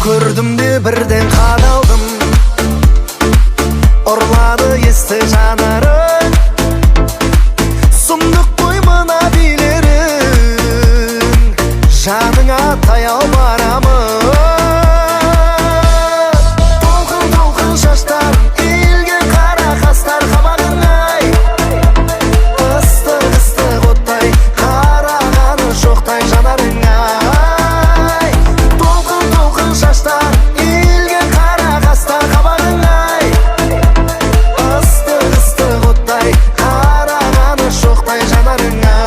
Gördüm de birden qadaldım, orladı esті жанары. Сұмдық қоймына билерін, жаныңа таяу барамын. Толқын шаштар, иілген қара қастар қабағың ай. Ыстық оттай, қарағаны жоқтай жанарың ай. Толқын шаштар, иілген қара қастар қабағың ай. Ыстық оттай, қарағаны жоқтай жанарың ай.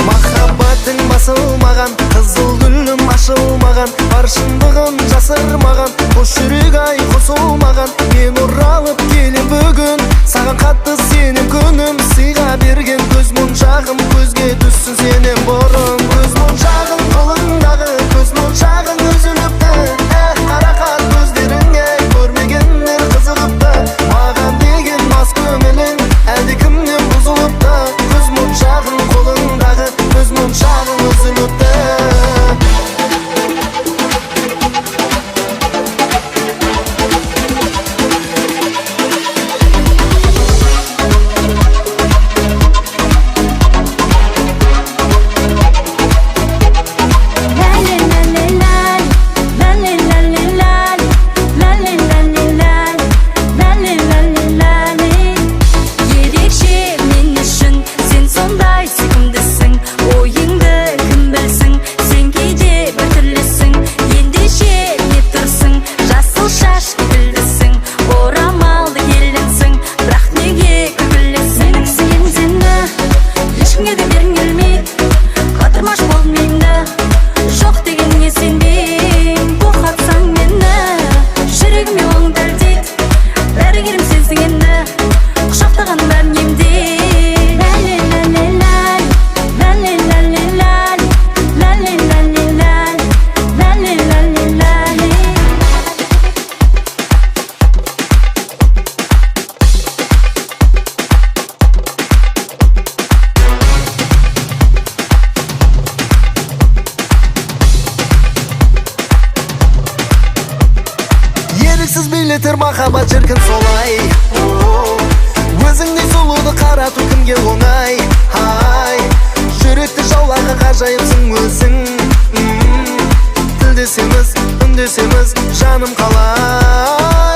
Махаббатың басылмаған, қызыл гүлім ашылмаған, бар шындығын жасырмаған, қос жүрек ай қосылмаған. Мен оралып келем бүгін, саған қатты сенем күнім, сыйға берген көз моншағым көзге түссін сенен бұрын. Көз моншағың қолыңдағы, көз моншағың үзіліпті. Қарақат көздеріңе көрмегендер қызығыпты. Маған деген мас көңілің әлде кімнен бұзылыпты. Көз моншағың қолыңдағы, көз моншағың үзіліпті. Еріксіз билетер махаббат шіркін солай. Өзіңдей сұлуды қарату кімге оңай. Жүректі жаулаған ғажайыпсың өзің. Тілдесеміз, үндесеміз, жаным қалай.